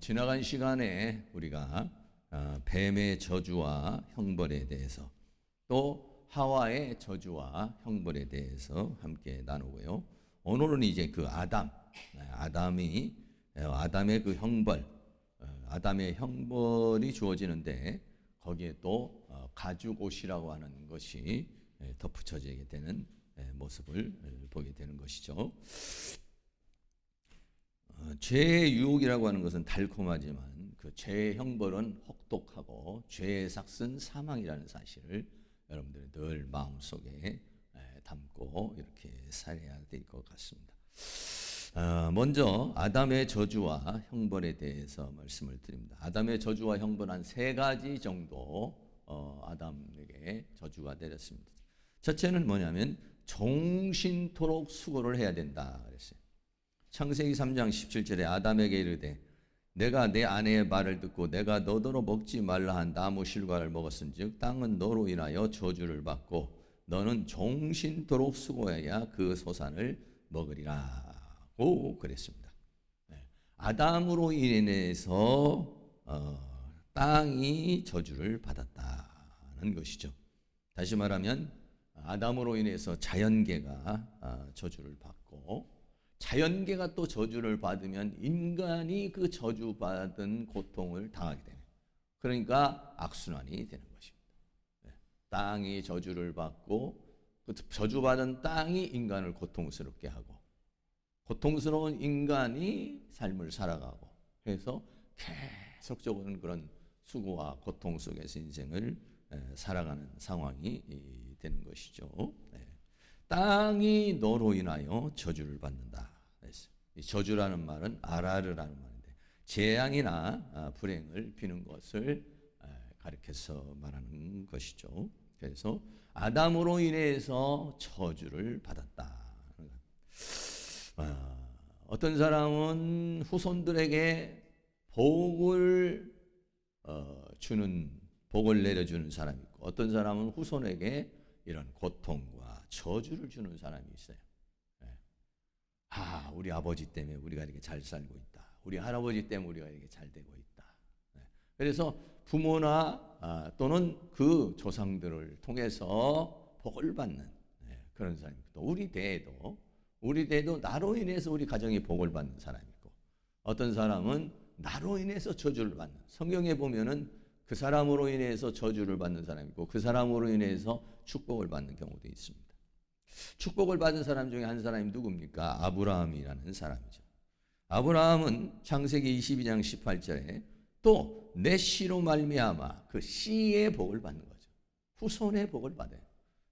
지나간 시간에 우리가 뱀의 저주와 형벌에 대해서 또 하와의 저주와 형벌에 대해서 함께 나누고요. 오늘은 이제 그 아담의 그 형벌, 아담의 형벌이 주어지는데 거기에 또 가죽옷이라고 하는 것이 덧붙여지게 되는 모습을 보게 되는 것이죠. 죄의 유혹이라고 하는 것은 달콤하지만 그 죄의 형벌은 혹독하고 죄의 삭은 사망이라는 사실을 여러분들이 늘 마음속에 담고 이렇게 살아야 될 것 같습니다. 먼저 아담의 저주와 형벌에 대해서 말씀을 드립니다. 아담의 저주와 형벌 한 세 가지 정도 아담에게 저주가 내렸습니다. 첫째는 뭐냐면 종신토록 수고를 해야 된다 그랬어요. 창세기 3장 17절에 아담에게 이르되 내가 내 아내의 말을 듣고 내가 너더러 먹지 말라 한 나무 실과를 먹었은즉 땅은 너로 인하여 저주를 받고 너는 종신토록 수고해야 그 소산을 먹으리라고 그랬습니다. 아담으로 인해서 땅이 저주를 받았다는 것이죠. 다시 말하면 아담으로 인해서 자연계가 저주를 받고 자연계가 또 저주를 받으면 인간이 그 저주받은 고통을 당하게 되는, 그러니까 악순환이 되는 것입니다. 땅이 저주를 받고 그 저주받은 땅이 인간을 고통스럽게 하고 고통스러운 인간이 삶을 살아가고 해서 계속적으로 그런 수고와 고통 속에서 인생을 살아가는 상황이 되는 것이죠. 땅이 너로 인하여 저주를 받는다. 이 저주라는 말은 아라르라는 말인데 재앙이나 불행을 비는 것을 가리켜서 말하는 것이죠. 그래서 아담으로 인해서 저주를 받았다. 어떤 사람은 후손들에게 복을 내려주는 사람이 있고 어떤 사람은 후손에게 이런 고통과 저주를 주는 사람이 있어요. 우리 아버지 때문에 우리가 이렇게 잘 살고 있다. 우리 할아버지 때문에 우리가 이렇게 잘 되고 있다. 그래서 부모나 또는 그 조상들을 통해서 복을 받는 그런 사람이 있고 또 우리 대에도 나로 인해서 우리 가정이 복을 받는 사람이 있고 어떤 사람은 나로 인해서 저주를 받는, 성경에 보면은 그 사람으로 인해서 저주를 받는 사람이 있고 그 사람으로 인해서 축복을 받는 경우도 있습니다. 축복을 받은 사람 중에 한 사람이 누굽니까? 아브라함이라는 사람이죠. 아브라함은 창세기 22장 18절에 또 내 씨로 말미암아, 그 씨의 복을 받는 거죠. 후손의 복을 받아요.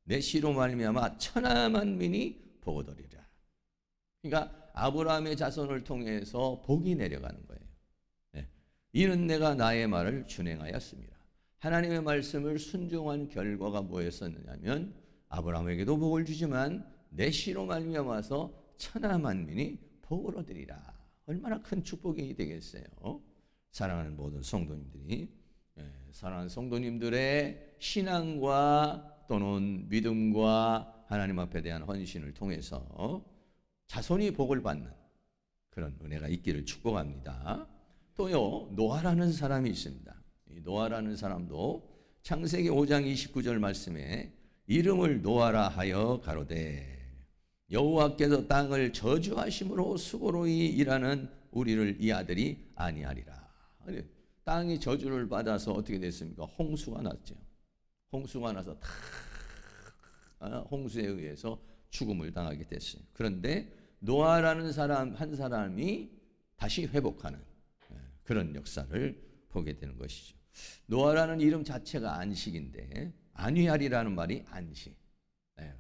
내 씨로 말미암아 천하 만민이 복을 얻으리라. 그러니까 아브라함의 자손을 통해서 복이 내려가는 거예요. 이는 내가 나의 말을 준행하였습니다. 하나님의 말씀을 순종한 결과가 뭐였었느냐면 아브라함에게도 복을 주지만 내 씨로 말미암아서 천하 만민이 복을 얻으리라. 얼마나 큰 축복이 되겠어요. 사랑하는 모든 성도님들이, 사랑하는 성도님들의 신앙과 또는 믿음과 하나님 앞에 대한 헌신을 통해서 자손이 복을 받는 그런 은혜가 있기를 축복합니다. 또요, 노아라는 사람이 있습니다. 이 노아라는 사람도 창세기 5장 29절 말씀에 이름을 노아라 하여 가로되 여호와께서 땅을 저주하심으로 수고로이 일하는 우리를 이 아들이 아니하리라. 땅이 저주를 받아서 어떻게 됐습니까? 홍수가 났죠. 홍수가 나서 홍수에 의해서 죽음을 당하게 됐어요. 그런데 노아라는 사람 한 사람이 다시 회복하는 그런 역사를 보게 되는 것이죠. 노아라는 이름 자체가 안식인데 안위하리라는 말이 안식.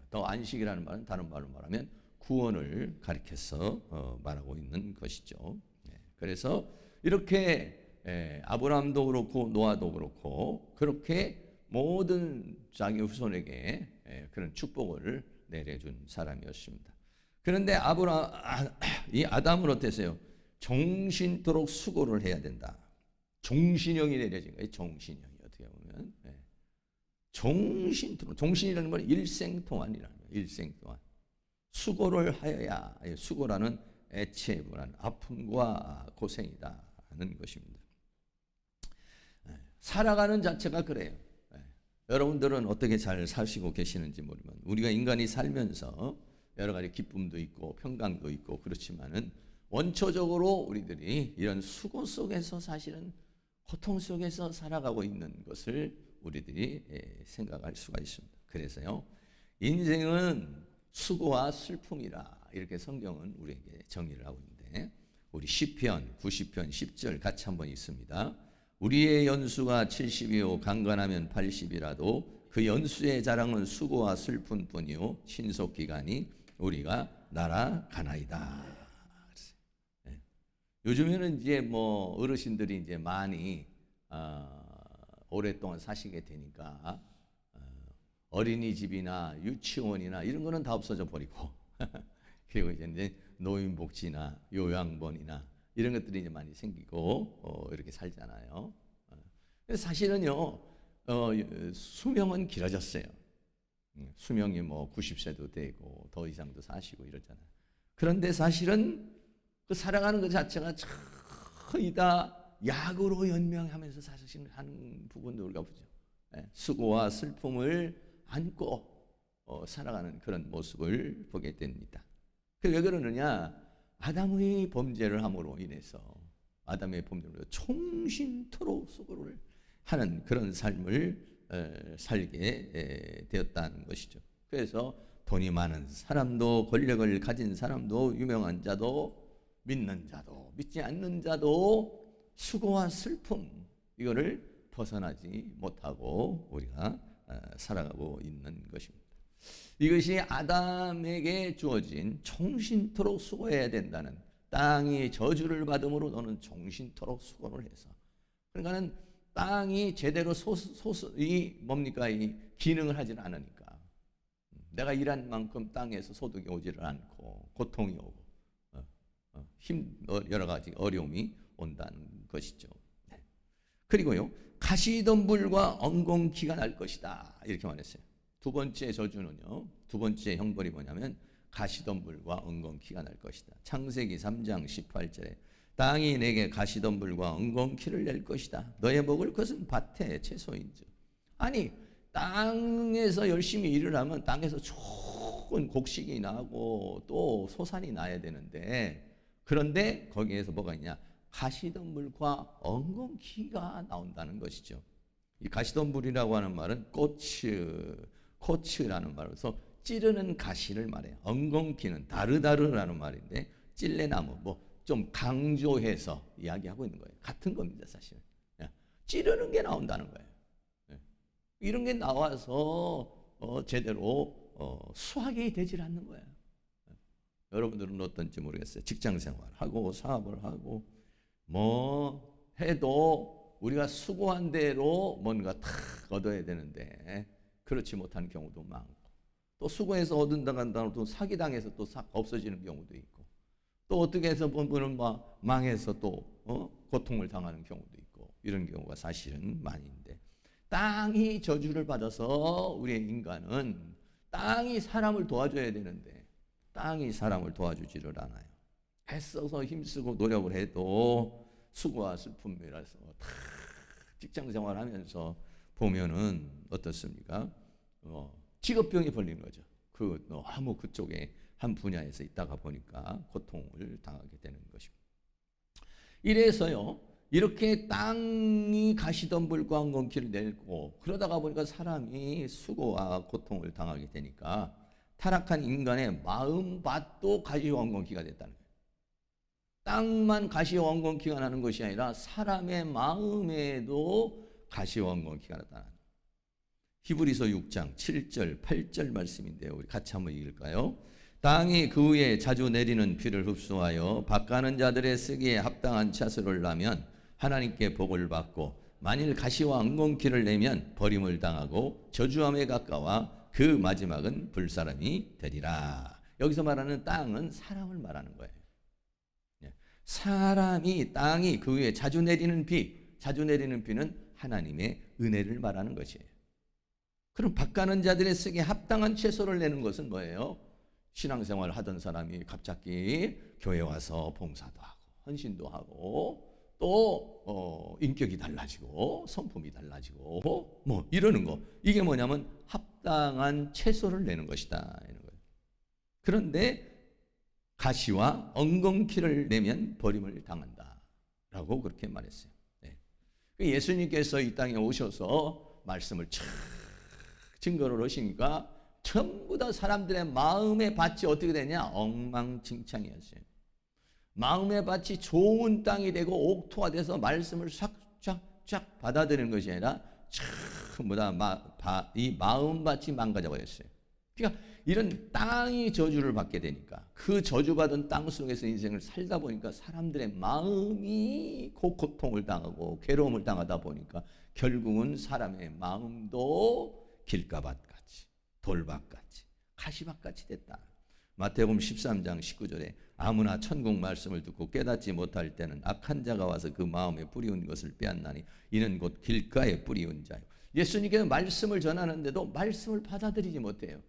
더 안식이라는 말은 다른 말로 말하면 구원을 가리켜서 말하고 있는 것이죠. 그래서 이렇게 아브라함도 그렇고 노아도 그렇고 그렇게 모든 자기 후손에게 그런 축복을 내려준 사람이었습니다. 그런데 이 아담은 어땠어요? 종신토록 수고를 해야 된다. 종신형이 내려진 거예요. 종신형이 어떻게 보면 종신이라는 건 일생동안이라는 거예요. 일생동안 수고를 하여야, 수고라는 애체부라는 아픔과 고생이다 된다는 것입니다. 살아가는 자체가 그래요. 여러분들은 어떻게 잘 사시고 계시는지 모르지만 우리가 인간이 살면서 여러 가지 기쁨도 있고 평강도 있고 그렇지만은 원초적으로 우리들이 이런 수고 속에서 사실은 고통 속에서 살아가고 있는 것을 우리들이 생각할 수가 있습니다. 그래서요, 인생은 수고와 슬픔이라 이렇게 성경은 우리에게 정의를 하고 있는데, 우리 시편 90편 10절 같이 한번 읽습니다. 우리의 연수가 70이요 강건하면 80이라도 그 연수의 자랑은 수고와 슬픔뿐이요 신속기간이 우리가 날아가나이다. 요즘에는 이제 뭐 어르신들이 이제 많이 오랫동안 사시게 되니까 어린이집이나 유치원이나 이런 거는 다 없어져 버리고 그리고 이제 노인복지나 요양원이나 이런 것들이 이제 많이 생기고 이렇게 살잖아요. 사실은요 수명은 길어졌어요. 수명이 뭐 90세도 되고 더 이상도 사시고 이러잖아요. 그런데 사실은 그 살아가는 것 자체가 거의 다 약으로 연명하면서 사실 하는 부분도 우리가 보죠. 수고와 슬픔을 안고 살아가는 그런 모습을 보게 됩니다. 왜 그러느냐? 아담의 범죄를 함으로 인해서 아담의 범죄로 총신토록 수고를 하는 그런 삶을 살게 되었다는 것이죠. 그래서 돈이 많은 사람도 권력을 가진 사람도 유명한 자도 믿는 자도 믿지 않는 자도 수고와 슬픔 이거를 벗어나지 못하고 우리가 살아가고 있는 것입니다. 이것이 아담에게 주어진 총신토록 수고해야 된다는, 땅이 저주를 받음으로 너는 총신토록 수고를 해서, 그러니까는 땅이 제대로 이 기능을 하질 않으니까 내가 일한 만큼 땅에서 소득이 오지를 않고 고통이 오고 여러 가지 어려움이 온다는 것이죠. 그리고요, 가시덤불과 엉겅퀴가 날 것이다 이렇게 말했어요. 두 번째 저주는요, 두 번째 형벌이 뭐냐면 가시덤불과 엉겅퀴가 날 것이다. 창세기 3장 18절에 땅이 내게 가시덤불과 엉겅퀴를 낼 것이다. 너의 먹을 것은 밭의 채소인즉. 아니, 땅에서 열심히 일을 하면 땅에서 좋은 곡식이 나고 또 소산이 나야 되는데, 그런데 거기에서 뭐가 있냐? 가시덤불과 엉겅퀴가 나온다는 것이죠. 이 가시덤불이라고 하는 말은 코츠라는 말로서 찌르는 가시를 말해요. 엉겅퀴는 다르다르라는 말인데 찔레나무, 뭐 좀 강조해서 이야기하고 있는 거예요. 같은 겁니다, 사실. 찌르는 게 나온다는 거예요. 이런 게 나와서 제대로 수확이 되질 않는 거예요. 여러분들은 어떤지 모르겠어요. 직장 생활하고 사업을 하고 뭐 해도 우리가 수고한 대로 뭔가 탁 얻어야 되는데 그렇지 못한 경우도 많고, 또 수고해서 얻은다고 한다고 또 사기당해서 또 없어지는 경우도 있고, 또 어떻게 해서 보면 막 망해서 또 고통을 당하는 경우도 있고, 이런 경우가 사실은 많이 있는데, 땅이 저주를 받아서 우리의 인간은 땅이 사람을 도와줘야 되는데 땅이 사람을 도와주지를 않아요. 애써서 힘쓰고 노력을 해도 수고와 슬픔이라서 직장 생활하면서 보면은 어떻습니까? 직업병이 걸리는 거죠. 너무 그쪽에 한 분야에서 있다가 보니까 고통을 당하게 되는 것입니다. 이래서요, 이렇게 땅이 가시덤불과 엉겅퀴를 내고 그러다가 보니까 사람이 수고와 고통을 당하게 되니까 타락한 인간의 마음밭도 가시와 엉겅퀴가 됐다는 거예요. 땅만 가시와 엉겅퀴가 나는 것이 아니라 사람의 마음에도 가시와 엉겅퀴가 나타나는 거예요. 히브리서 6장 7절 8절 말씀인데요, 우리 같이 한번 읽을까요? 땅이 그 위에 자주 내리는 비를 흡수하여 밭가는 자들의 쓰기에 합당한 차수를 나면 하나님께 복을 받고, 만일 가시와 엉겅퀴를 내면 버림을 당하고 저주함에 가까워 그 마지막은 불사람이 되리라. 여기서 말하는 땅은 사람을 말하는 거예요. 사람이, 땅이 그 위에 자주 내리는 비는 하나님의 은혜를 말하는 것이에요. 그럼 밭가는 자들의 쓰기에 합당한 채소를 내는 것은 뭐예요? 신앙생활 하던 사람이 갑자기 교회 와서 봉사도 하고 헌신도 하고 또 인격이 달라지고 성품이 달라지고 뭐 이러는 거. 이게 뭐냐면 합당한 채소를 내는 것이다 이런 거예요. 그런데 가시와 엉겅퀴를 내면 버림을 당한다라고 그렇게 말했어요. 네. 예수님께서 이 땅에 오셔서 말씀을 촥 증거를 하시니까 전부 다 사람들의 마음의 밭이 어떻게 되냐? 엉망진창이었어요. 마음의 밭이 좋은 땅이 되고 옥토가 돼서 말씀을 쫙쫙쫙 받아들이는 것이 아니라 전부 다 이 마음 밭이 망가져 버렸어요. 그러니까 이런 땅이 저주를 받게 되니까 그 저주받은 땅 속에서 인생을 살다 보니까 사람들의 마음이 고통을 당하고 괴로움을 당하다 보니까 결국은 사람의 마음도 길가밭같이 돌밭같이 가시밭같이 됐다. 마태복음 13장 19절에 아무나 천국 말씀을 듣고 깨닫지 못할 때는 악한 자가 와서 그 마음에 뿌리운 것을 빼앗나니 이는 곧 길가에 뿌리운 자요. 예수님께서 말씀을 전하는데도 말씀을 받아들이지 못해요.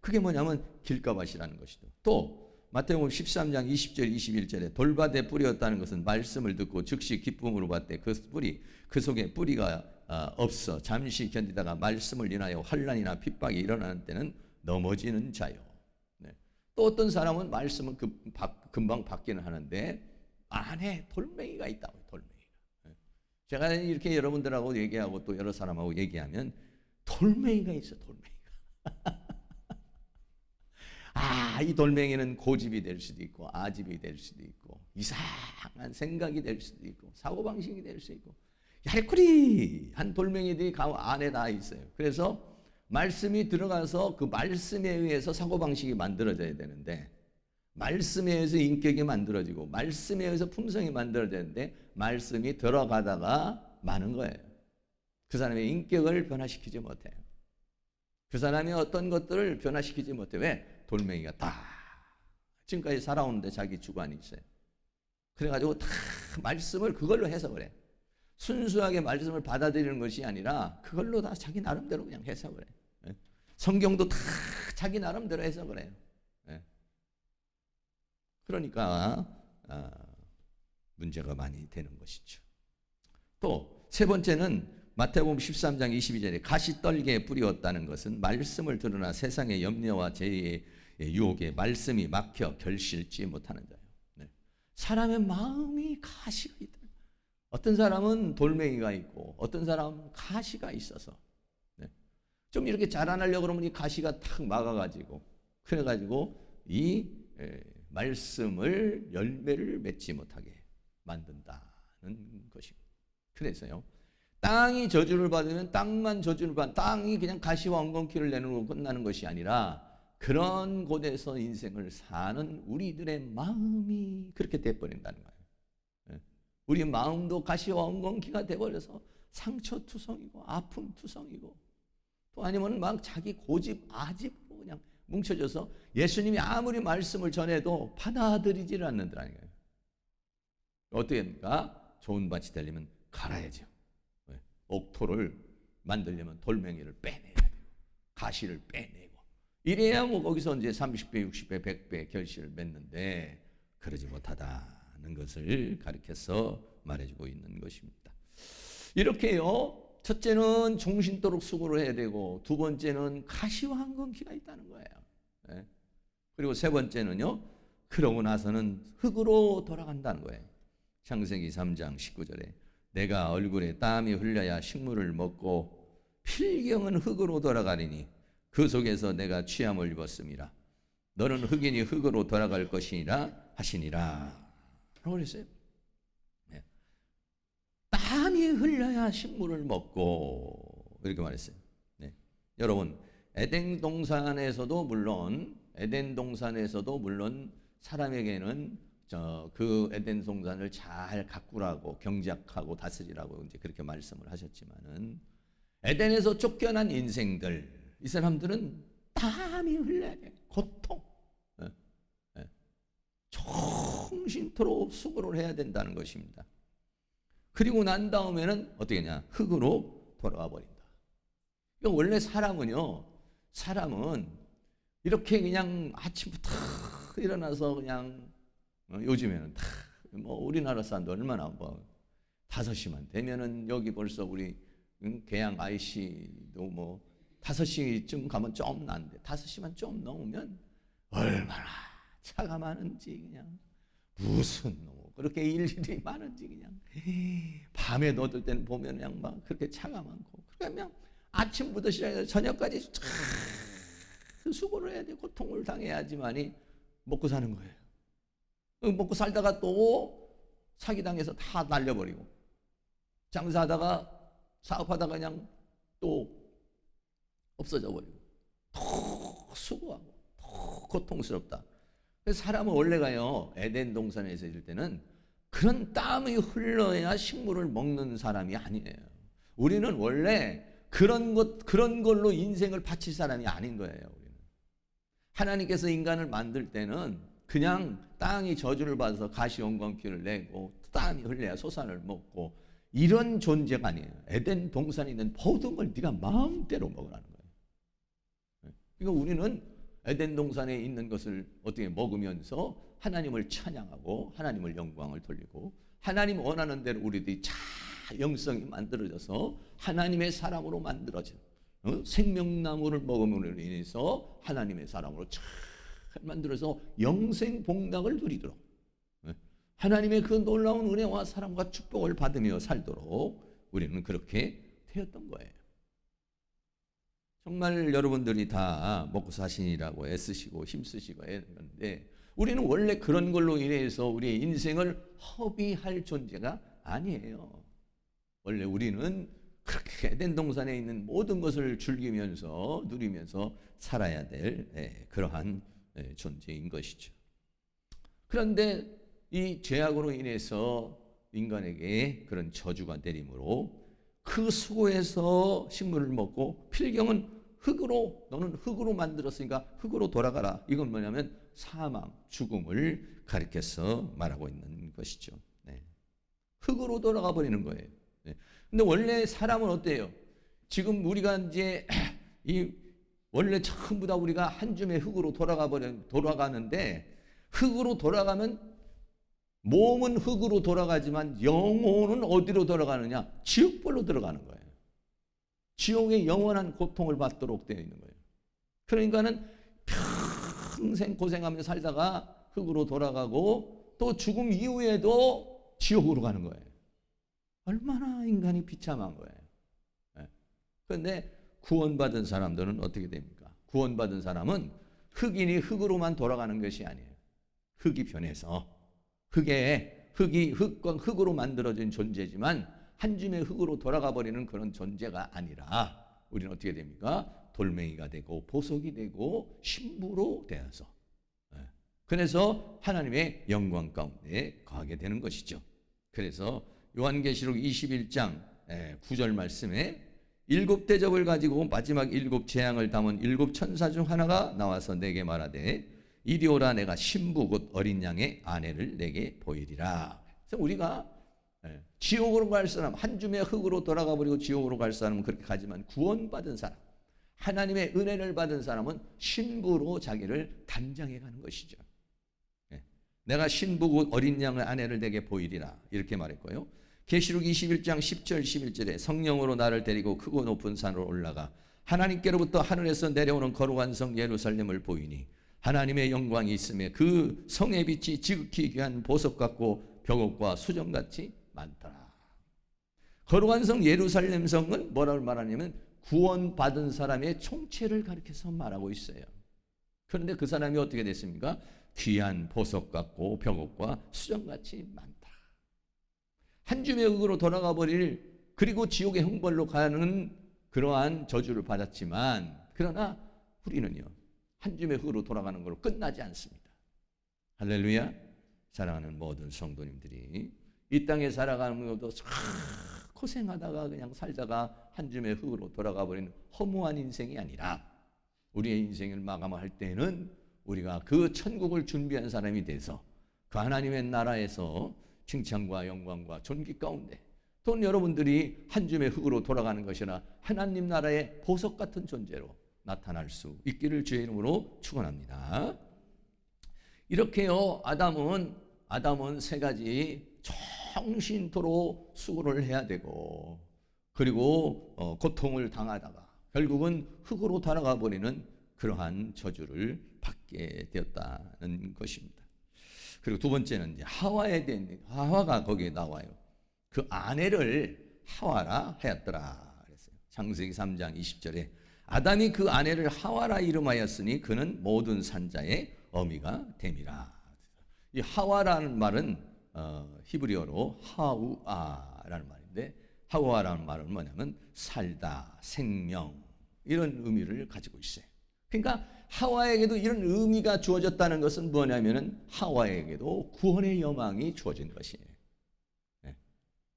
그게 뭐냐면 길가밭이라는 것이죠. 또 마태복음 13장 20절 21절에 돌밭에 뿌렸다는 것은 말씀을 듣고 즉시 기쁨으로 받되 그 속에 뿌리가 없어 잠시 견디다가 말씀을 인하여 환난이나 핍박이 일어나는 때는 넘어지는 자요. 또 어떤 사람은 말씀은 금방 받기는 하는데 안에 돌멩이가 있다고. 돌멩이가. 제가 이렇게 여러분들하고 얘기하고 또 여러 사람하고 얘기하면 돌멩이가 있어. 돌멩이가. 이 돌멩이는 고집이 될 수도 있고 아집이 될 수도 있고 이상한 생각이 될 수도 있고 사고방식이 될 수 있고 얄꾸리한 돌멩이들이 안에 다 있어요. 그래서 말씀이 들어가서 그 말씀에 의해서 사고방식이 만들어져야 되는데 말씀에 의해서 인격이 만들어지고 말씀에 의해서 품성이 만들어지는데 말씀이 들어가다가 마는 거예요. 그 사람의 인격을 변화시키지 못해요. 그 사람이 어떤 것들을 변화시키지 못해. 왜? 돌멩이가 다 지금까지 살아오는데 자기 주관이 있어요. 그래가지고 다 말씀을 그걸로 해석을 해. 순수하게 말씀을 받아들이는 것이 아니라 그걸로 다 자기 나름대로 그냥 해석을 해. 성경도 다 자기 나름대로 해석을 해요. 그러니까 문제가 많이 되는 것이죠. 또 세 번째는 마태복음 13장 22절에 가시떨기에 뿌리었다는 것은 말씀을 들으나 세상의 염려와 죄의 유혹에 말씀이 막혀 결실지 못하는 자예요. 사람의 마음이 가시가 있다. 어떤 사람은 돌멩이가 있고 어떤 사람은 가시가 있어서 좀 이렇게 자라나려고 그러면 이 가시가 탁 막아가지고 그래가지고 이 말씀을 열매를 맺지 못하게 만든다는 것입니다. 그래서요 땅이 저주를 받으면 땅만 저주를 받는 땅이 그냥 가시와 엉겅퀴를 내는 거 끝나는 것이 아니라 그런 곳에서 인생을 사는 우리들의 마음이 그렇게 돼버린다는 거예요. 우리 마음도 가시와 엉겅퀴가 돼버려서 상처투성이고 아픔투성이고 또 아니면 막 자기 고집 아집으로 그냥 뭉쳐져서 예수님이 아무리 말씀을 전해도 받아들이지를 않는다는 거예요. 어떻게 합니까? 좋은 밭이 되려면 갈아야죠. 옥토를 만들려면 돌멩이를 빼내야 돼요. 가시를 빼내고 이래야 뭐 거기서 이제 30배, 60배, 100배 결실을 맺는데 그러지 못하다는 것을 가르쳐서 말해주고 있는 것입니다. 이렇게요. 첫째는 종신토록 수고를 해야 되고 두 번째는 가시와 엉겅퀴가 있다는 거예요. 그리고 세 번째는요. 그러고 나서는 흙으로 돌아간다는 거예요. 창세기 3장 19절에 내가 얼굴에 땀이 흘려야 식물을 먹고 필경은 흙으로 돌아가리니 그 속에서 내가 취함을 입었음이라. 너는 흙이니 흙으로 돌아갈 것이니라 하시니라. 라고 그랬어요. 땀이 흘려야 식물을 먹고 이렇게 말했어요. 여러분 에덴 동산에서도 물론 사람에게는 그 에덴 동산을 잘 가꾸라고 경작하고 다스리라고 이제 그렇게 말씀을 하셨지만은 에덴에서 쫓겨난 인생들 이 사람들은 땀이 흘려야 돼. 고통. 정신토록 수고를 해야 된다는 것입니다. 그리고 난 다음에는 어떻게 하냐? 흙으로 돌아와 버린다. 그러니까 원래 사람은 이렇게 그냥 아침부터 일어나서 그냥 요즘에는 다 뭐 우리나라 사람도 얼마나 뭐 5시만 되면은 여기 벌써 우리 계양 IC도 뭐 5시쯤 가면 좀 나는데 5시만 좀 넘으면 얼마나 차가 많은지 그냥 무슨 뭐 그렇게 일들이 많은지 그냥 밤에 너들 때는 보면 그냥 막 그렇게 차가 많고 그러면 아침부터 시작해서 저녁까지 수고를 해야 돼 고통을 당해야지만이 먹고 사는 거예요. 먹고 살다가 또 사기당해서 다 날려버리고 장사하다가 사업하다가 그냥 또 없어져 버리고 더 수고하고 더 고통스럽다. 그래서 사람은 원래가요 에덴 동산에서 있을 때는 그런 땀이 흘러야 식물을 먹는 사람이 아니에요. 우리는 원래 그런 걸로 인생을 바칠 사람이 아닌 거예요. 우리는 하나님께서 인간을 만들 때는 그냥 땅이 저주를 받아서 가시온광피를 내고 땀이 흘려야 소산을 먹고 이런 존재가 아니에요. 에덴 동산에 있는 모든 걸 네가 마음대로 먹으라는 거예요. 그러니까 우리는 에덴 동산에 있는 것을 어떻게 먹으면서 하나님을 찬양하고 하나님을 영광을 돌리고 하나님 원하는 대로 우리들이 영성이 만들어져서 하나님의 사람으로 만들어져 생명나무를 먹음으로 인해서 하나님의 사람으로 잘 만들어서 영생 복락을 누리도록 하나님의 그 놀라운 은혜와 사랑과 축복을 받으며 살도록 우리는 그렇게 되었던 거예요. 정말 여러분들이 다 먹고 사시느라고 애쓰시고 힘쓰시고 했는데 우리는 원래 그런 걸로 인해서 우리의 인생을 허비할 존재가 아니에요. 원래 우리는 그렇게 에덴 동산에 있는 모든 것을 즐기면서 누리면서 살아야 될 그러한 존재인 것이죠. 그런데 이 죄악으로 인해서 인간에게 그런 저주가 내림으로 그 수고해서 식물을 먹고 필경은 흙으로 너는 흙으로 만들었으니까 흙으로 돌아가라. 이건 뭐냐면 사망, 죽음을 가리켜서 말하고 있는 것이죠. 네. 흙으로 돌아가 버리는 거예요. 네. 근데 원래 사람은 어때요? 지금 우리가 이제 원래 전부 다 우리가 한 줌의 흙으로 돌아가는데 흙으로 돌아가면 몸은 흙으로 돌아가지만 영혼은 어디로 돌아가느냐? 지옥불로 들어가는 거예요. 지옥의 영원한 고통을 받도록 되어 있는 거예요. 그러니까는 평생 고생하며 살다가 흙으로 돌아가고 또 죽음 이후에도 지옥으로 가는 거예요. 얼마나 인간이 비참한 거예요. 그런데 구원받은 사람들은 어떻게 됩니까? 구원받은 사람은 흙인이 흙으로만 돌아가는 것이 아니에요. 흙이 변해서 흙으로 만들어진 존재지만 한 줌의 흙으로 돌아가 버리는 그런 존재가 아니라 우리는 어떻게 됩니까? 돌멩이가 되고 보석이 되고 신부로 되어서 그래서 하나님의 영광 가운데 거하게 되는 것이죠. 그래서 요한계시록 21장 9절 말씀에 7 대접을 가지고 마지막 7 재앙을 담은 7 천사 중 하나가 나와서 내게 말하되 이리 오라 내가 신부 곧 어린 양의 아내를 내게 보이리라. 그래서 우리가 지옥으로 갈 사람 한 줌의 흙으로 돌아가 버리고 지옥으로 갈 사람은 그렇게 가지만 구원받은 사람 하나님의 은혜를 받은 사람은 신부로 자기를 단장해 가는 것이죠. 내가 신부 곧 어린 양의 아내를 내게 보이리라 이렇게 말했고요. 계시록 21장 10절 11절에 성령으로 나를 데리고 크고 높은 산으로 올라가 하나님께로부터 하늘에서 내려오는 거룩한 성 예루살렘을 보이니 하나님의 영광이 있음에 그 성의 빛이 지극히 귀한 보석 같고 벽옥과 수정같이 많더라. 거룩한 성 예루살렘 성은 뭐라고 말하냐면 구원받은 사람의 총체를 가리켜서 말하고 있어요. 그런데 그 사람이 어떻게 됐습니까? 귀한 보석 같고 벽옥과 수정같이 많다. 한 줌의 흙으로 돌아가 버릴 그리고 지옥의 형벌로 가는 그러한 저주를 받았지만 그러나 우리는요 한 줌의 흙으로 돌아가는 걸로 끝나지 않습니다. 할렐루야. 사랑하는 모든 성도님들이 이 땅에 살아가는 것도 고생하다가 그냥 살다가 한 줌의 흙으로 돌아가 버리는 허무한 인생이 아니라 우리의 인생을 마감할 때는 우리가 그 천국을 준비한 사람이 돼서 그 하나님의 나라에서 칭찬과 영광과 존귀 가운데 또 여러분들이 한 줌의 흙으로 돌아가는 것이나 하나님 나라의 보석 같은 존재로 나타날 수 있기를 주의 이름으로 축원합니다. 이렇게요 아담은 아담은 세 가지 정신토록 수고를 해야 되고, 그리고 고통을 당하다가 결국은 흙으로 돌아가 버리는 그러한 저주를 받게 되었다는 것입니다. 그리고 두 번째는 이제 하와에 대한, 하와가 거기에 나와요. 그 아내를 하와라 하였더라 그랬어요. 창세기 3장 20절에 아담이 그 아내를 하와라 이름하였으니 그는 모든 산자의 어미가 됨이라. 이 하와라는 말은 히브리어로 하우아라는 말인데, 하와라는 말은 뭐냐면 살다, 생명, 이런 의미를 가지고 있어요. 그러니까 하와에게도 이런 의미가 주어졌다는 것은 뭐냐면은 하와에게도 구원의 여망이 주어진 것이에요.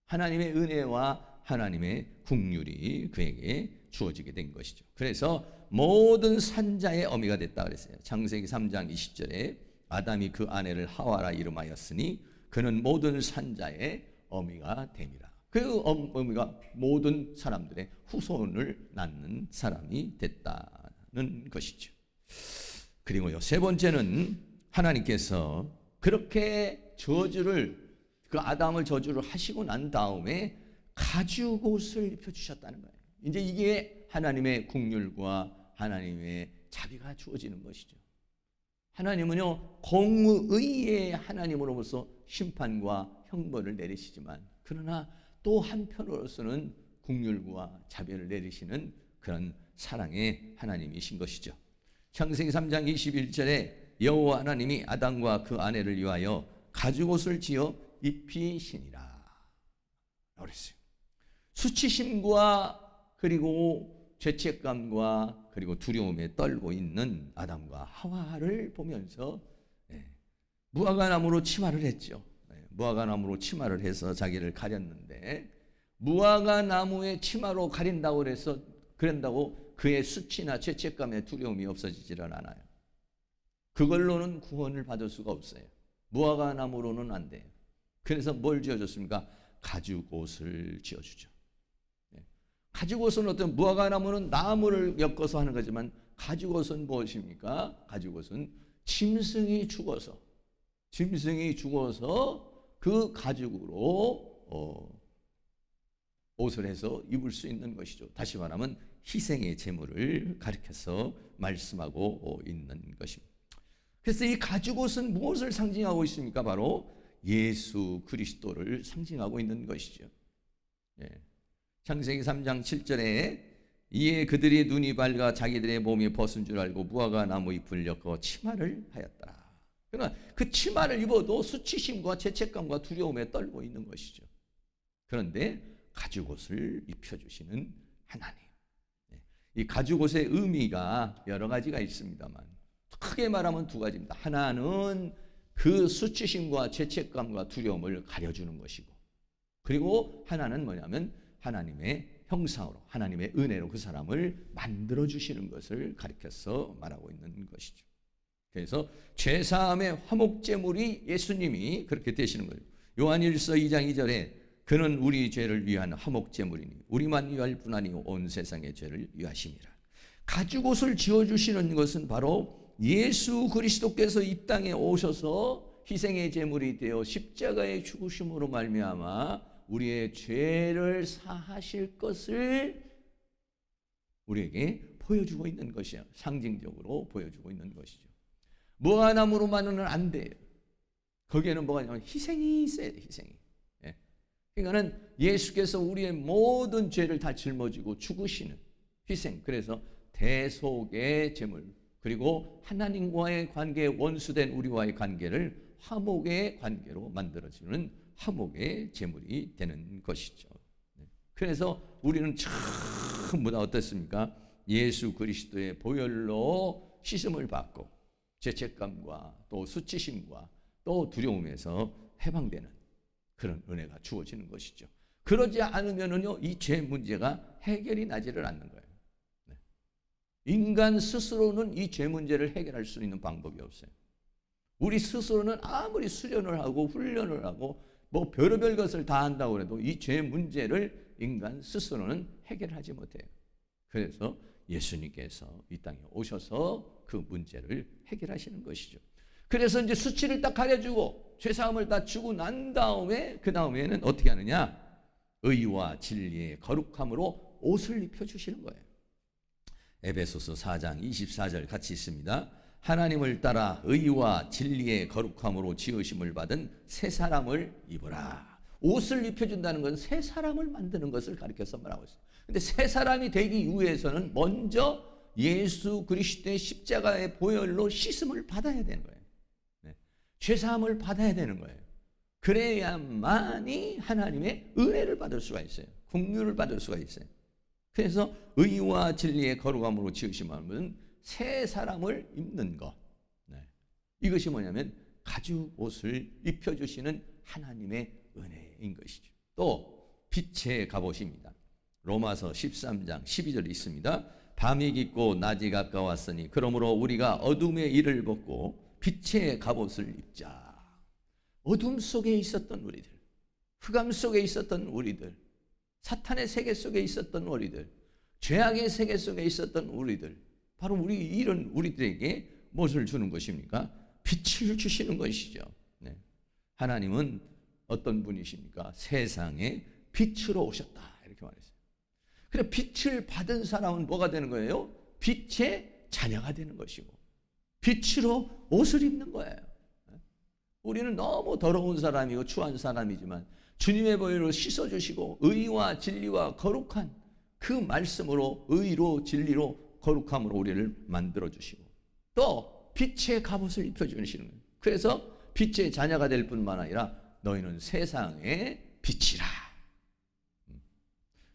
하나님의 은혜와 하나님의 긍휼이 그에게 주어지게 된 것이죠. 그래서 모든 산자의 어미가 됐다 그랬어요. 창세기 3장 20절에 아담이 그 아내를 하와라 이름하였으니 그는 모든 산자의 어미가 됨이라. 그 어미가 모든 사람들의 후손을 낳는 사람이 됐다는 것이죠. 그리고요, 세 번째는 하나님께서 그렇게 저주를, 그 아담을 저주를 하시고 난 다음에 가죽옷을 입혀주셨다는 거예요. 이제 이게 하나님의 긍휼과 하나님의 자비가 주어지는 것이죠. 하나님은요, 공의의 하나님으로서 심판과 형벌을 내리시지만, 그러나 또 한편으로서는 긍휼과 자비를 내리시는 그런 사랑의 하나님이신 것이죠. 창세기 3장 21절에 여호와 하나님이 아담과 그 아내를 위하여 가죽옷을 지어 입히시니라 그랬어요. 수치심과 그리고 죄책감과 그리고 두려움에 떨고 있는 아담과 하와를 보면서 무화과나무로 치마를 했죠. 무화과나무로 치마를 해서 자기를 가렸는데, 무화과나무의 치마로 가린다고 그런다고 그의 수치나 죄책감의 두려움이 없어지지를 않아요. 그걸로는 구원을 받을 수가 없어요. 무화과나무로는 안 돼요. 그래서 뭘 지어줬습니까? 가죽옷을 지어주죠. 가죽옷은 어떤, 무화과나무는 나무를 엮어서 하는 거지만 가죽옷은 무엇입니까? 가죽옷은 짐승이 죽어서 그 가죽으로 옷을 해서 입을 수 있는 것이죠. 다시 말하면 희생의 제물을 가리켜서 말씀하고 있는 것입니다. 그래서 이 가죽옷은 무엇을 상징하고 있습니까? 바로 예수 그리스도를 상징하고 있는 것이죠. 창세기 3장 7절에 이에 그들의 눈이 밝아 자기들의 몸이 벗은 줄 알고 무화과 나무 잎을 엮어 치마를 하였더라. 그러나 그 치마를 입어도 수치심과 죄책감과 두려움에 떨고 있는 것이죠. 그런데 가죽옷을 입혀주시는 하나님. 이 가죽옷의 의미가 여러 가지가 있습니다만 크게 말하면 두 가지입니다. 하나는 그 수치심과 죄책감과 두려움을 가려주는 것이고, 그리고 하나는 뭐냐면 하나님의 형상으로, 하나님의 은혜로 그 사람을 만들어주시는 것을 가리켜서 말하고 있는 것이죠. 그래서 죄사함의 화목제물이 예수님이 그렇게 되시는 거예요. 요한일서 2장 2절에 그는 우리 죄를 위한 화목제물이니 우리만 위할 뿐 아니요 온 세상의 죄를 위하심이라. 가죽옷을 지어주시는 것은 바로 예수 그리스도께서 이 땅에 오셔서 희생의 제물이 되어 십자가의 죽으심으로 말미암아 우리의 죄를 사하실 것을 우리에게 보여주고 있는 것이에요. 상징적으로 보여주고 있는 것이죠. 무화과나무로만은 안 돼요. 거기에는 뭐가 있냐면 희생이 있어야 돼요. 희생이. 그러니까는 예수께서 우리의 모든 죄를 다 짊어지고 죽으시는 희생. 그래서 대속의 제물, 그리고 하나님과의 관계에 원수된 우리와의 관계를 화목의 관계로 만들어주는 화목의 제물이 되는 것이죠. 그래서 우리는 전부 다 어떻습니까? 예수 그리스도의 보혈로 씻음을 받고 죄책감과 또 수치심과 또 두려움에서 해방되는 그런 은혜가 주어지는 것이죠. 그러지 않으면은요, 이 죄 문제가 해결이 나지를 않는 거예요. 인간 스스로는 이 죄 문제를 해결할 수 있는 방법이 없어요. 우리 스스로는 아무리 수련을 하고 훈련을 하고 뭐 별의별 것을 다 한다고 해도 이 죄 문제를 인간 스스로는 해결하지 못해요. 그래서 예수님께서 이 땅에 오셔서 그 문제를 해결하시는 것이죠. 그래서 이제 수치를 딱 가려주고 죄사함을 다 주고 난 다음에 그 다음에는 어떻게 하느냐? 의와 진리의 거룩함으로 옷을 입혀주시는 거예요. 에베소서 4장 24절 같이 있습니다. 하나님을 따라 의와 진리의 거룩함으로 지으심을 받은 새 사람을 입으라. 옷을 입혀준다는 건 새 사람을 만드는 것을 가리켜서 말하고 있어요. 근데 새 사람이 되기 위해서는 먼저 예수 그리스도의 십자가의 보혈로 씻음을 받아야 되는 거예요. 네. 죄사함을 받아야 되는 거예요. 그래야만이 하나님의 은혜를 받을 수가 있어요. 긍휼을 받을 수가 있어요. 그래서 의와 진리의 거룩함으로 지으심은 새 사람을 입는 것. 네. 이것이 뭐냐면 가죽 옷을 입혀주시는 하나님의 은혜인 것이죠. 또 빛의 갑옷입니다. 로마서 13장 12절에 있습니다. 밤이 깊고 낮이 가까웠으니 그러므로 우리가 어둠의 일을 벗고 빛의 갑옷을 입자. 어둠 속에 있었던 우리들, 흑암 속에 있었던 우리들, 사탄의 세계 속에 있었던 우리들, 죄악의 세계 속에 있었던 우리들, 바로 이런 우리들에게 무엇을 주는 것입니까? 빛을 주시는 것이죠. 네. 하나님은 어떤 분이십니까? 세상에 빛으로 오셨다 이렇게 말했어요. 그래 빛을 받은 사람은 뭐가 되는 거예요? 빛의 자녀가 되는 것이고 빛으로 옷을 입는 거예요. 우리는 너무 더러운 사람이고 추한 사람이지만 주님의 보혈로 씻어주시고 의와 진리와 거룩한 그 말씀으로 의로 진리로 거룩함으로 우리를 만들어주시고 또 빛의 갑옷을 입혀주시는 거예요. 그래서 빛의 자녀가 될 뿐만 아니라 너희는 세상의 빛이라.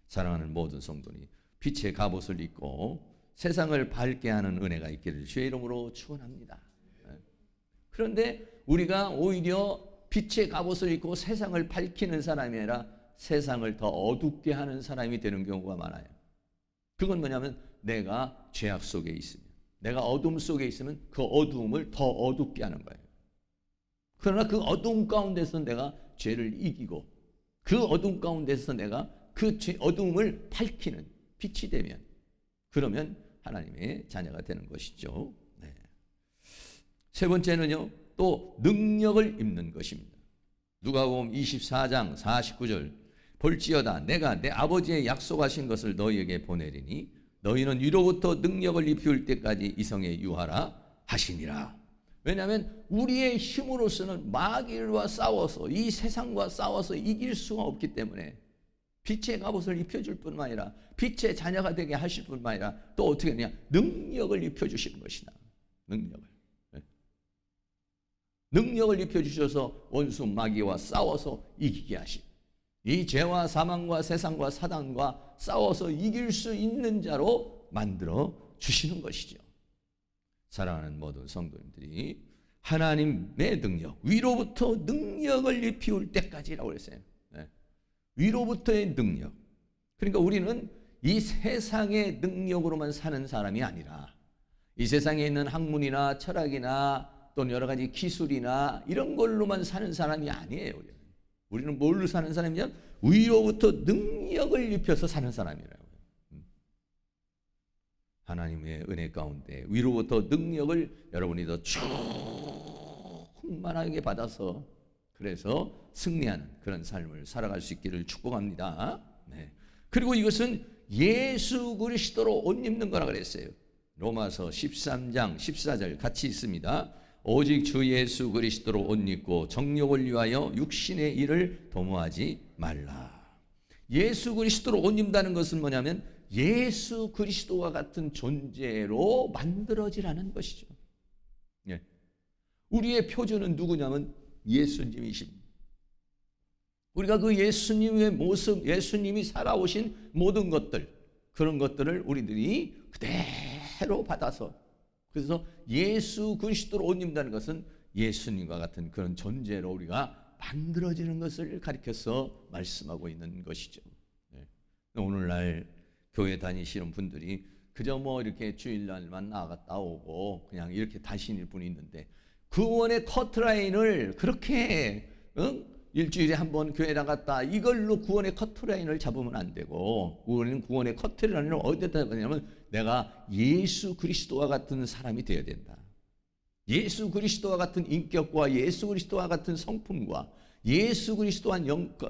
사랑하는 모든 성도니 빛의 갑옷을 입고 세상을 밝게 하는 은혜가 있기를 주의 이름으로 축원합니다. 그런데 우리가 오히려 빛의 갑옷을 입고 세상을 밝히는 사람이 아니라 세상을 더 어둡게 하는 사람이 되는 경우가 많아요. 그건 뭐냐면 내가 죄악 속에 있으면, 내가 어둠 속에 있으면 그 어두움을 더 어둡게 하는 거예요. 그러나 그 어두움 가운데서 내가 죄를 이기고 그 어두움 가운데서 내가 그 어두움을 밝히는 빛이 되면 그러면 하나님의 자녀가 되는 것이죠. 네. 세 번째는요, 또 능력을 입는 것입니다. 누가복음 24장 49절 볼지어다 내가 내 아버지의 약속하신 것을 너희에게 보내리니 너희는 위로부터 능력을 입힐 때까지 이성에 유하라 하시니라. 왜냐하면 우리의 힘으로서는 마귀와 싸워서 이 세상과 싸워서 이길 수가 없기 때문에 빛의 갑옷을 입혀줄 뿐만 아니라 빛의 자녀가 되게 하실 뿐만 아니라 또 어떻게 하냐, 능력을 입혀주시는 것이다. 능력을 입혀주셔서 원수 마귀와 싸워서 이기게 하시고 이 죄와 사망과 세상과 사단과 싸워서 이길 수 있는 자로 만들어 주시는 것이죠. 사랑하는 모든 성도님들이 하나님의 능력, 위로부터 능력을 입히울 때까지라고 그랬어요. 네. 위로부터의 능력. 그러니까 우리는 이 세상의 능력으로만 사는 사람이 아니라 이 세상에 있는 학문이나 철학이나 또는 여러 가지 기술이나 이런 걸로만 사는 사람이 아니에요. 우리는 뭘로 사는 사람이냐? 위로부터 능력을 입혀서 사는 사람이라고요. 하나님의 은혜 가운데 위로부터 능력을 여러분이 더 충만하게 받아서 그래서 승리하는 그런 삶을 살아갈 수 있기를 축복합니다. 네. 그리고 이것은 예수 그리스도로 옷 입는 거라 그랬어요. 로마서 13장 14절 같이 있습니다. 오직 주 예수 그리스도로 옷 입고 정욕을 위하여 육신의 일을 도모하지 말라. 예수 그리스도로 옷 입는다는 것은 뭐냐면 예수 그리스도와 같은 존재로 만들어지라는 것이죠. 예. 우리의 표준은 누구냐면 예수님이십니다. 우리가 그 예수님의 모습, 예수님이 살아오신 모든 것들, 그런 것들을 우리들이 그대로 받아서 그래서 예수 그리스도로 옷 입는다는 것은 예수님과 같은 그런 존재로 우리가 만들어지는 것을 가리켜서 말씀하고 있는 것이죠. 네. 오늘날 교회 다니시는 분들이 그저 뭐 이렇게 주일날만 나갔다 오고 그냥 이렇게 다니실 분이 있는데 구원의 커트라인을 그렇게 일주일에 한 번 교회 나갔다 이걸로 구원의 커트라인을 잡으면 안 되고 우리는 구원의 커트라인을 어디다 잡느냐면 내가 예수 그리스도와 같은 사람이 되어야 된다. 예수 그리스도와 같은 인격과 예수 그리스도와 같은 성품과 예수 그리스도와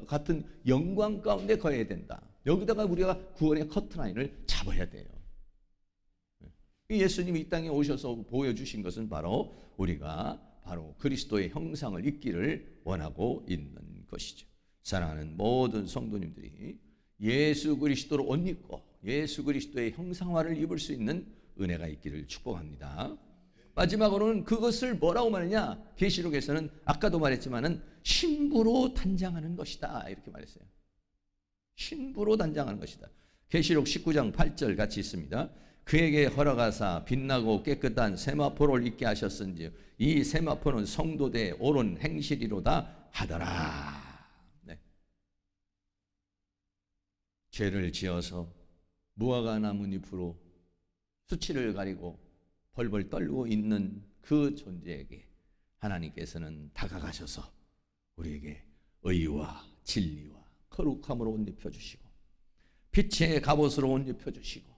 같은 영광 가운데 거해야 된다. 여기다가 우리가 구원의 커트라인을 잡아야 돼요. 예수님이 이 땅에 오셔서 보여주신 것은 바로 우리가 바로 그리스도의 형상을 입기를 원하고 있는 것이죠. 사랑하는 모든 성도님들이 예수 그리스도로 옷 입고 예수 그리스도의 형상화를 입을 수 있는 은혜가 있기를 축복합니다. 마지막으로는 그것을 뭐라고 말하냐? 계시록에서는 아까도 말했지만은 신부로 단장하는 것이다 이렇게 말했어요. 신부로 단장하는 것이다. 계시록 19장 8절 같이 있습니다. 그에게 허락하사 빛나고 깨끗한 세마포를 입게 하셨은지 이 세마포는 성도대의 옳은 행실이로다 하더라. 네. 죄를 지어서 무화과 나뭇잎으로 수치를 가리고 벌벌 떨고 있는 그 존재에게 하나님께서는 다가가셔서 우리에게 의와 진리와 거룩함으로 옷 입혀주시고 빛의 갑옷으로 옷 입혀주시고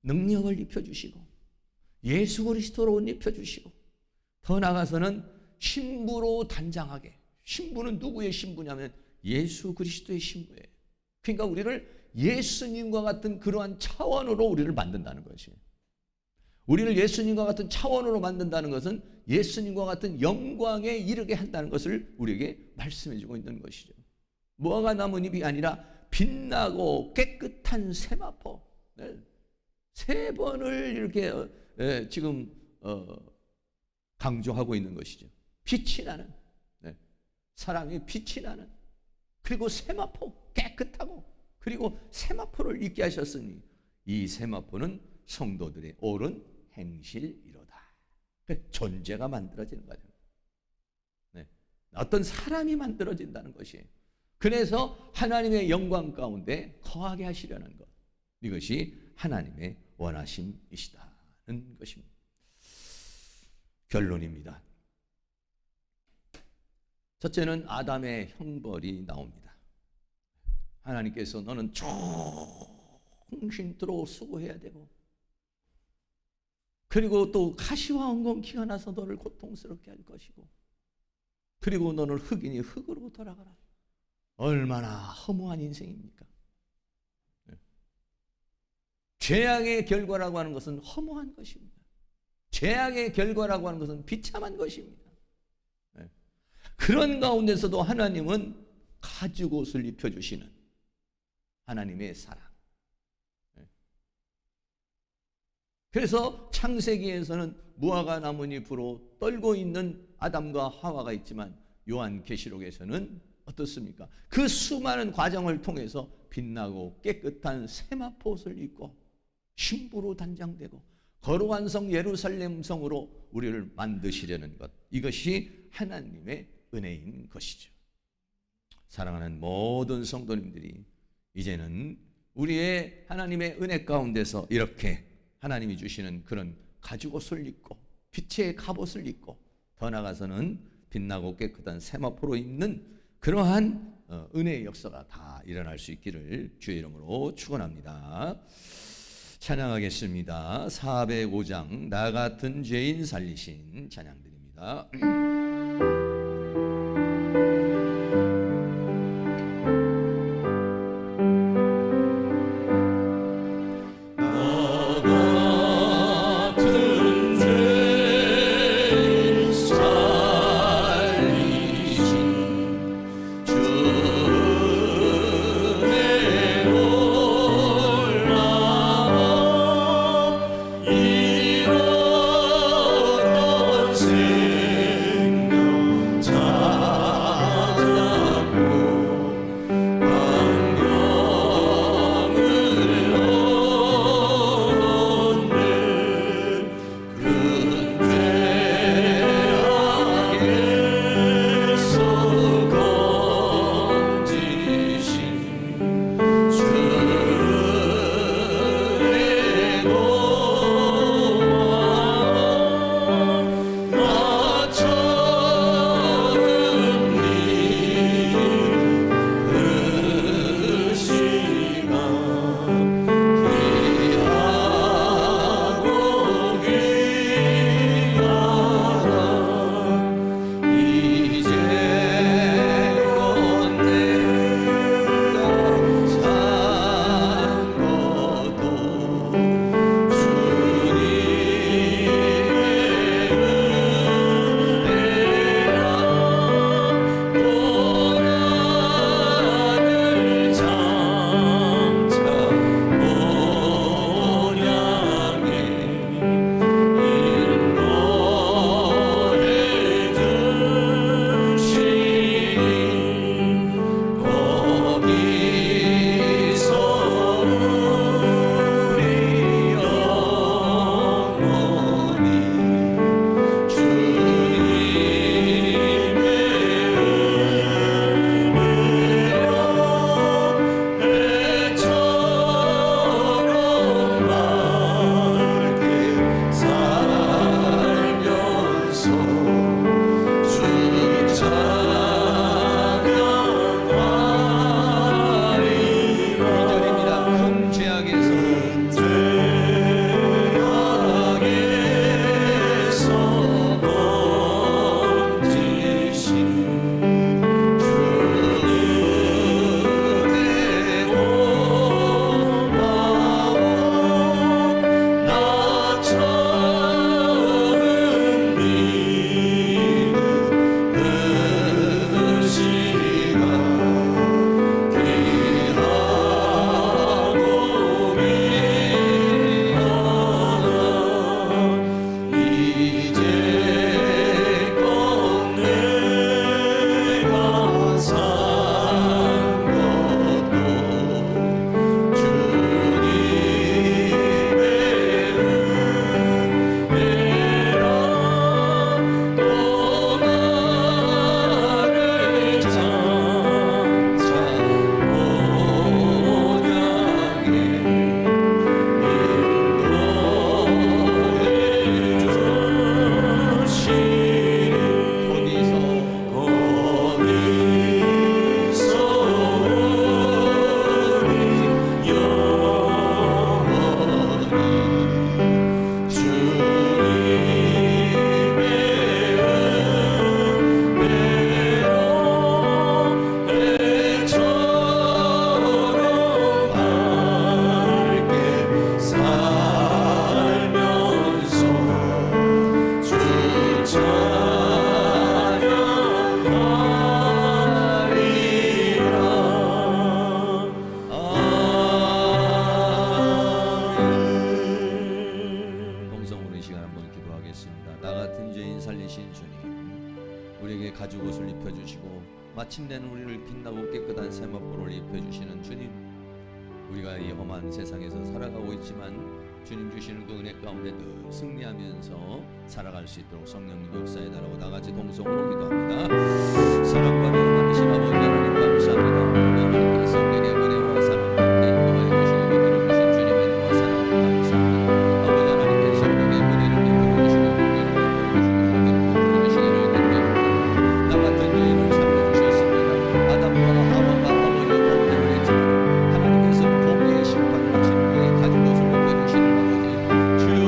능력을 입혀주시고 예수 그리스도로 옷 입혀주시고 더 나아가서는 신부로 단장하게. 신부는 누구의 신부냐면 예수 그리스도의 신부예요. 그러니까 우리를 예수님과 같은 그러한 차원으로 우리를 만든다는 것이에요. 우리를 예수님과 같은 차원으로 만든다는 것은 예수님과 같은 영광에 이르게 한다는 것을 우리에게 말씀해 주고 있는 것이죠. 무화과 나뭇잎이 아니라 빛나고 깨끗한 세마포. 네. 세 번을 이렇게 지금 강조하고 있는 것이죠. 빛이 나는, 네. 사랑의 빛이 나는, 그리고 세마포 깨끗하고, 그리고 세마포를 입게 하셨으니 이 세마포는 성도들의 옳은 행실이로다. 존재가 만들어지는 거죠. 네. 어떤 사람이 만들어진다는 것이에요. 그래서 하나님의 영광 가운데 거하게 하시려는 것, 이것이 하나님의 원하심이시다는 것입니다. 결론입니다. 첫째는 아담의 형벌이 나옵니다. 하나님께서 너는 정신토록 수고해야 되고, 그리고 또 가시와 엉겅퀴가 나서 너를 고통스럽게 할 것이고, 그리고 너는 흙이니 흙으로 돌아가라. 얼마나 허무한 인생입니까? 죄악의 결과라고 하는 것은 허무한 것입니다. 죄악의 결과라고 하는 것은 비참한 것입니다. 그런 가운데서도 하나님은 가죽옷을 입혀주시는 하나님의 사랑. 그래서 창세기에서는 무화과 나뭇잎으로 떨고 있는 아담과 하와가 있지만 요한계시록에서는 어떻습니까? 그 수많은 과정을 통해서 빛나고 깨끗한 세마포옷을 입고 신부로 단장되고 거룩한 성 예루살렘 성으로 우리를 만드시려는 것, 이것이 하나님의 은혜인 것이죠. 사랑하는 모든 성도님들이 이제는 우리의 하나님의 은혜 가운데서 이렇게 하나님이 주시는 그런 가죽옷을 입고 빛의 갑옷을 입고 더 나아가서는 빛나고 깨끗한 세마포로 입는 그러한 은혜의 역사가 다 일어날 수 있기를 주의 이름으로 축원합니다. 찬양하겠습니다. 405장 나 같은 죄인 살리신 찬양드립니다. 마침내는 우리를 빛나고 깨끗한 세마포를 입혀주시는 주님, 우리가 이 험한 세상에서 살아가고 있지만 주님 주시는 그 은혜 가운데 늘 승리하면서 살아갈 수 있도록 성령님 역사에 달하고 다같이 동성으로 기도합니다. 사랑과 많으신 아버지 하나님 감사합니다. 하나님께서 우리에게 은혜와 사랑을 인도하여 주시고 베풀어 주신 주님의 은혜와 사랑을 감사합니다. 아버지 하나님께서 우리에게 은혜를 베풀어 주시고 베풀어 주시기를 간절히 나 같은 죄인을 살려주셨습니다. 아담과 하와가 아버지의 범죄를 했지만 하나님께서 공의의 심판을 하신 후에 가진 것을 느껴주시는 아버지, 주여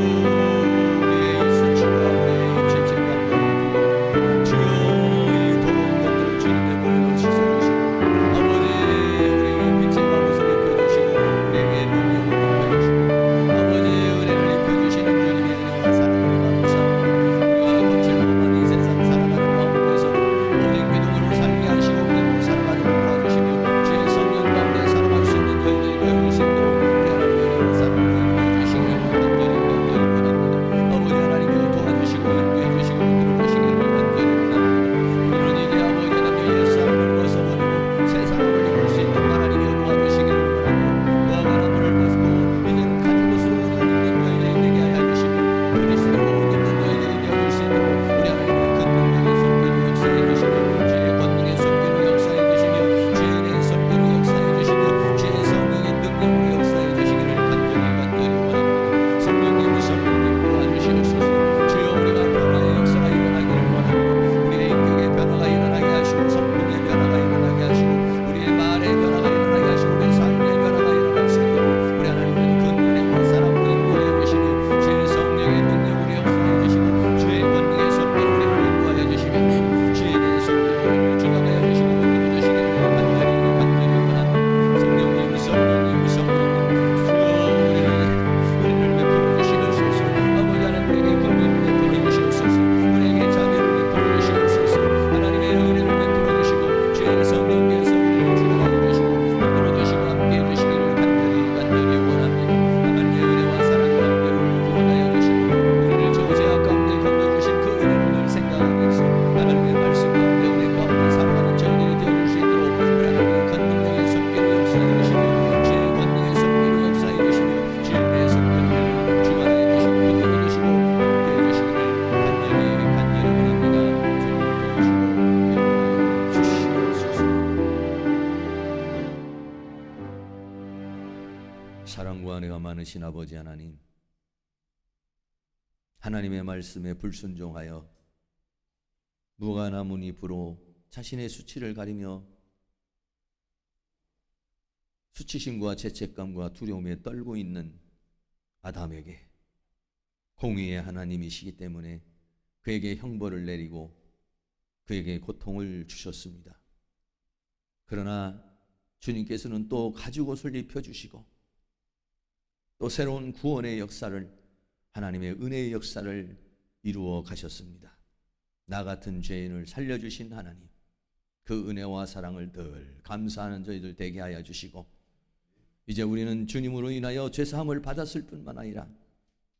우리의 이 수치와 우리의 이 죄책감과 주여 이 더러운 것들을 주님의 보혈로 씻어주시고 아버지 우리에게 빛의 가옷을 입혀주시고 우리에게 능력을 입혀주시고 아버지 은혜를 입혀주시는 주님의 은혜와 사랑을 감사합니다. 우리가 거칠고만 이 세상 살아가는 가운데서 오직 믿음으로 살게 하시고 믿음으로 살아가는 도와주시며 주의 성령 가운데 살아갈 수 있는 저희들이 되어줄 수 있도록 우리 하나님의 은혜와 사랑을 인도해주시기를 간절히 원합니다. 아버지 하나님께서 도와주시고 인도해주시고 들어주시기를 간절히 원합니다. 우리는 이제 아버지 하나님 옛사람을 벗어버리고 새 사람을 입을 수 있도록 하나님이 도와주시기를 원합니다. 무화과나무를 벗고 이제는 가죽 옷으로 입는 저희들이 되게 하여 주시고 그리스도로 입는 저희들이 되어줄 수 있도록 우리 하나님의 큰 능력의 손길로 역사해 주시고 주의 권능의 손길로 역사해 주시며 주의 은혜의 손길로 역사해 주시고 주의 성령의 능력으로 역사해 주시기를 간절히 원합니다. 성령님 도와주시옵소서. 주여 우리가 변화의 역사가 일어나기를 원합니다. 우리의 인격의 변화가 일어나게 하시고 성품의 변화가 일어나게 하시고 우리의 말의 변화가 일어나게 하시고 우리의 삶의 변화가 일어날 수 있도록 우리 하나님께서 큰 은혜와 사랑으로 인도하여 주시고 주의 성령의 능력으로 역사해 주시고 주의 권능의 손길로 우리를 인도하여 주시며 주의 은혜의 손길로 우리를 주관하여 주시고 붙들어 주시기를 간절히 원합니다. 성령님 주여 우리를 베풀어 주시옵소서. 아버지 하나님에게 긍휼을 베풀어 주시옵소서. 우리에게 자비를 베풀어 주시옵소서. 하나님의 은혜를 베풀어 주시고 주의 성령께서 우리를 주관하여 주시고 베풀어 주시고 함께해 주시기를 간절히 원합니다. 하나님의 은혜와 사랑 가운데 우리를 구원하여 주시고 우리를 저 죄악 가운데 건져주신 그 은혜를 늘 생각하면서 하나님의 말씀 가운데 은혜 가운데 살아가는 저희들이 되어줄 수 있도록 우리 하나님의 큰 능력의 손길로 역사해 주시며 주의 권능의 손길로 역사해 주시며 주의 은혜의 손길로 주관하여 주시고 붙들어 주시고 함께해 주시기를 간절히 원합니다. 주님 도우시고 인도하여 주시옵소서. 사랑과 은혜가 많으신 아버지 하나님, 하나님의 말씀에 불순종하여 무화과나무 잎으로 자신의 수치를 가리며 수치심과 죄책감과 두려움에 떨고 있는 아담에게 공의의 하나님이시기 때문에 그에게 형벌을 내리고 그에게 고통을 주셨습니다. 그러나 주님께서는 또 가죽옷을 입혀주시고 또 새로운 구원의 역사를, 하나님의 은혜의 역사를 이루어 가셨습니다. 나 같은 죄인을 살려주신 하나님, 그 은혜와 사랑을 늘 감사하는 저희들 되게 하여 주시고 이제 우리는 주님으로 인하여 죄사함을 받았을 뿐만 아니라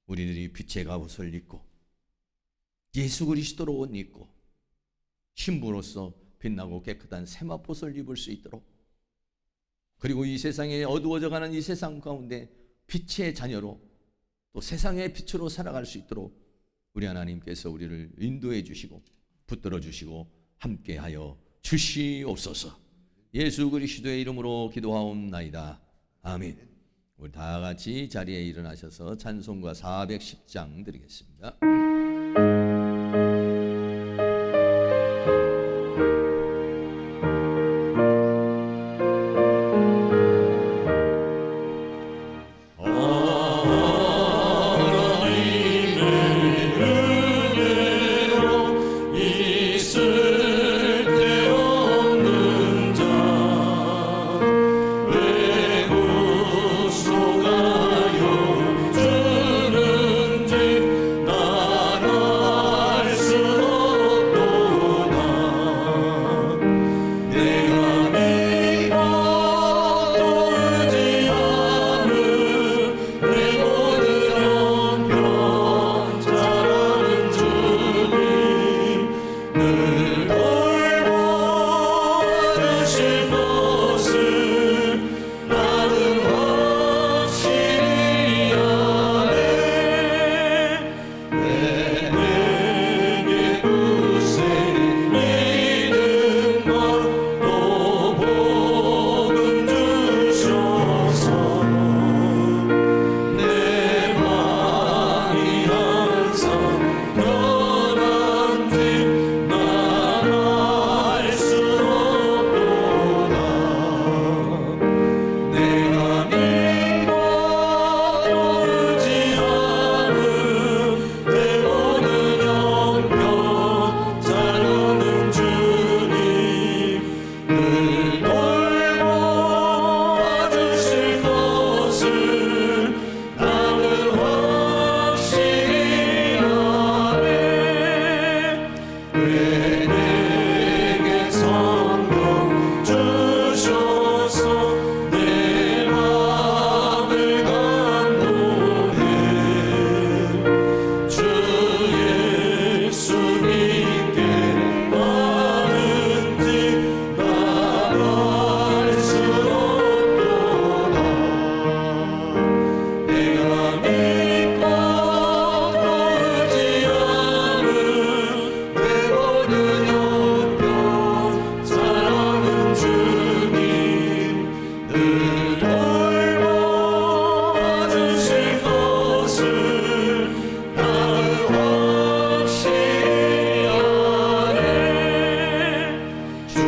우리들이 빛의 갑옷을 입고 예수 그리스도로 옷 입고 신부로서 빛나고 깨끗한 세마포를 입을 수 있도록, 그리고 이 세상에 어두워져가는 이 세상 가운데 빛의 자녀로 또 세상의 빛으로 살아갈 수 있도록 우리 하나님께서 우리를 인도해 주시고 붙들어 주시고 함께하여 주시옵소서. 예수 그리스도의 이름으로 기도하옵나이다. 아멘. 우리 다 같이 자리에 일어나셔서 찬송가 410장 드리겠습니다. 주는지 나라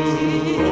주시옵소서.